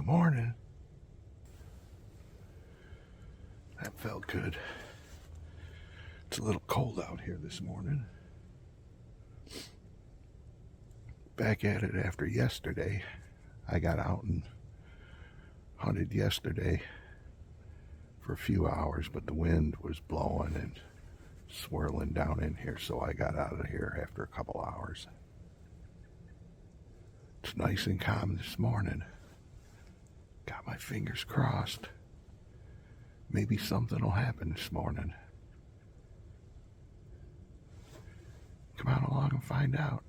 Good morning. That felt good. It's a little cold out here this morning. Back at it after yesterday. I got out and hunted yesterday for a few hours, but the wind was blowing and swirling down in here, so I got out of here after a couple hours. It's nice and calm this morning. Got my fingers crossed. Maybe something will happen this morning. Come on along and find out.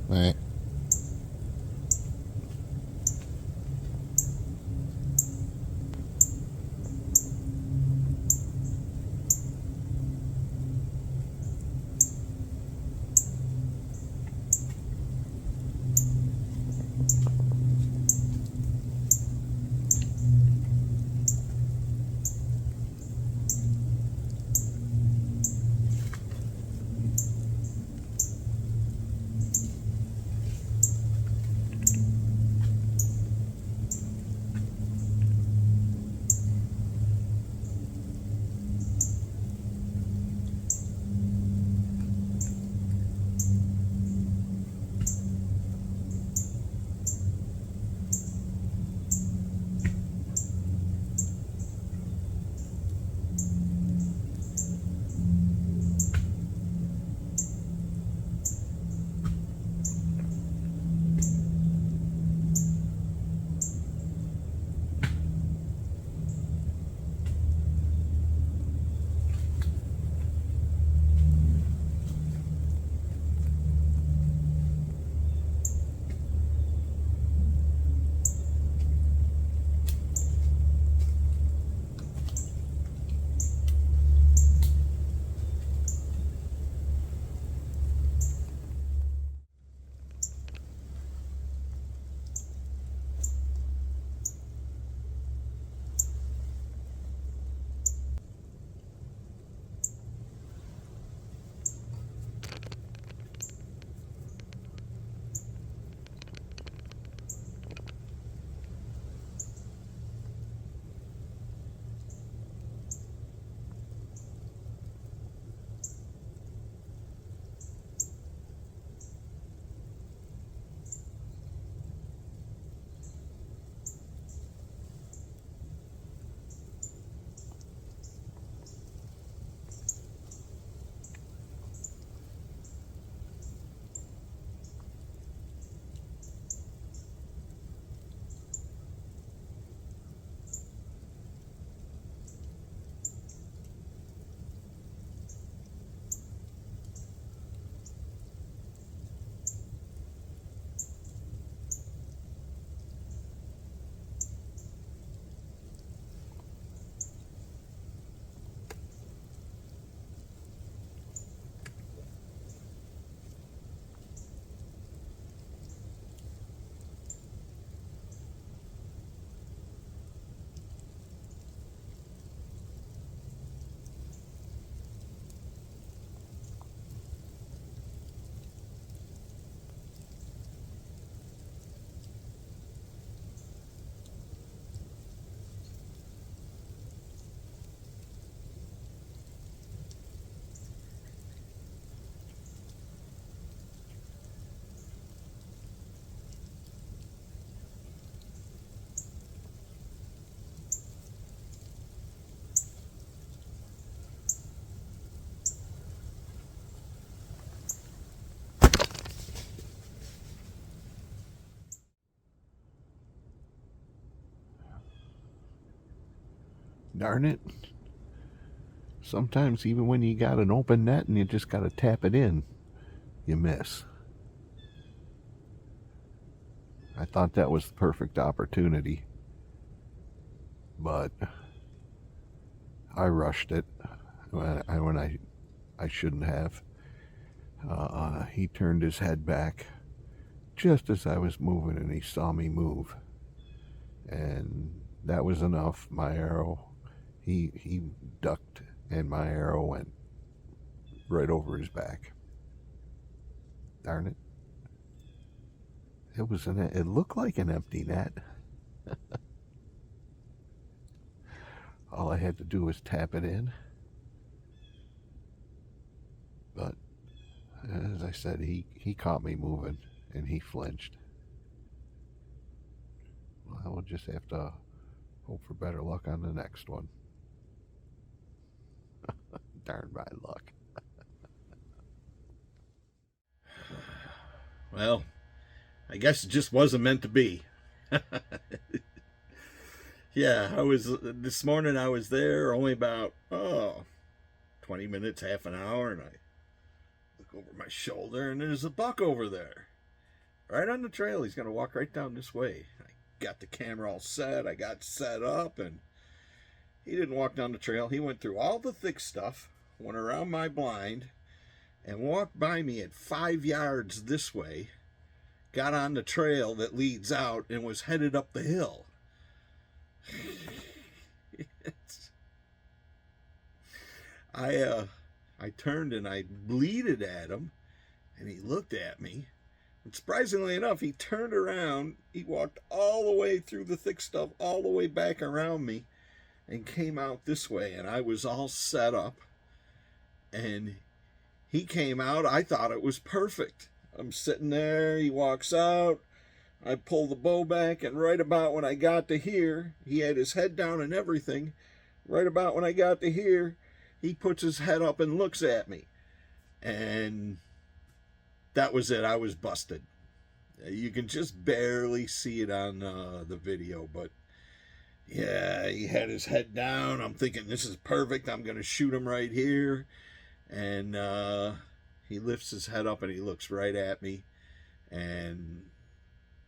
Right. Darn it. Sometimes even when you got an open net and you just got to tap it in, you miss. I thought that was the perfect opportunity, but I rushed it when I shouldn't have. He turned his head back just as I was moving, and he saw me move, and that was enough. My arrow, he ducked, and my arrow went right over his back. Darn it. It looked like an empty net. All I had to do was tap it in. But as I said, he caught me moving and he flinched. Well, we'll just have to hope for better luck on the next one. Darn my luck. Well, I guess it just wasn't meant to be. Yeah, this morning I was there only about 20 minutes, half an hour, and I look over my shoulder and there's a buck over there. Right on the trail. He's going to walk right down this way. I got the camera all set. I got set up, and he didn't walk down the trail. He went through all the thick stuff, went around my blind, and walked by me at 5 yards this way, got on the trail that leads out, and was headed up the hill. I turned and I bleated at him, and he looked at me. And surprisingly enough, he turned around, he walked all the way through the thick stuff, all the way back around me, and came out this way, and I was all set up, and he came out. I thought it was perfect. I'm sitting there, he walks out, I pull the bow back, and right about when I got to here, he had his head down and everything. Right about when I got to here, he puts his head up and looks at me. And that was it. I was busted. You can just barely see it on the video, but yeah, he had his head down. I'm thinking, this is perfect. I'm going to shoot him right here. And he lifts his head up and he looks right at me. And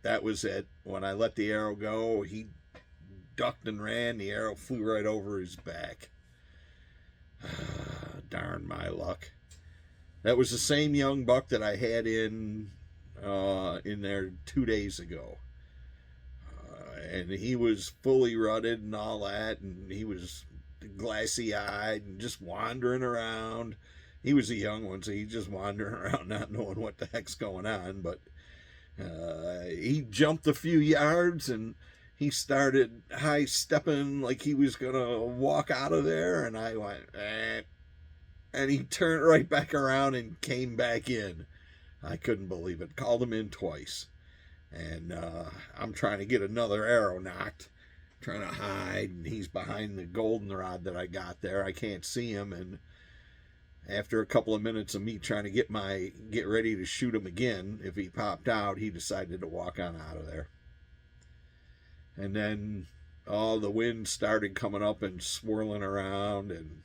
that was it. When I let the arrow go, he ducked and ran. The arrow flew right over his back. Darn my luck. That was the same young buck that I had in there 2 days ago. And he was fully rutted and all that, and he was glassy-eyed and just wandering around. He was a young one, so he's just wandering around not knowing what the heck's going on. But he jumped a few yards, and he started high-stepping like he was going to walk out of there, and I went, and he turned right back around and came back in. I couldn't believe it. Called him in twice. And I'm trying to get another arrow knocked, trying to hide, and he's behind the goldenrod that I got there. I can't see him, and after a couple of minutes of me trying to get ready to shoot him again, if he popped out, he decided to walk on out of there. And then the wind started coming up and swirling around, and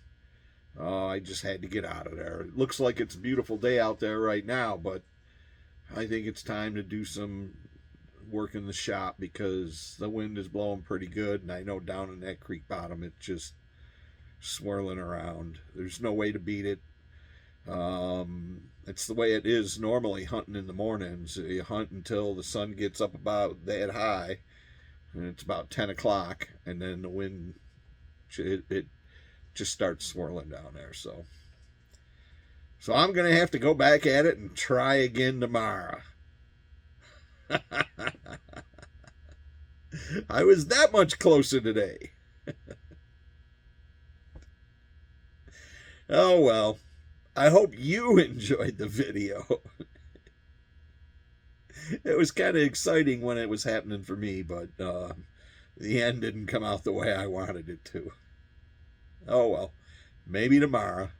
I just had to get out of there. It looks like it's a beautiful day out there right now, but I think it's time to do some work in the shop because the wind is blowing pretty good, and I know down in that creek bottom it's just swirling around. There's no way to beat it. It's the way it is normally hunting in the mornings. You hunt until the sun gets up about that high, and it's about 10 o'clock, and then the wind, it just starts swirling down there. So I'm going to have to go back at it and try again tomorrow. I was that much closer today. Oh, well. I hope you enjoyed the video. It was kind of exciting when it was happening for me, but the end didn't come out the way I wanted it to. Oh, well. Maybe tomorrow.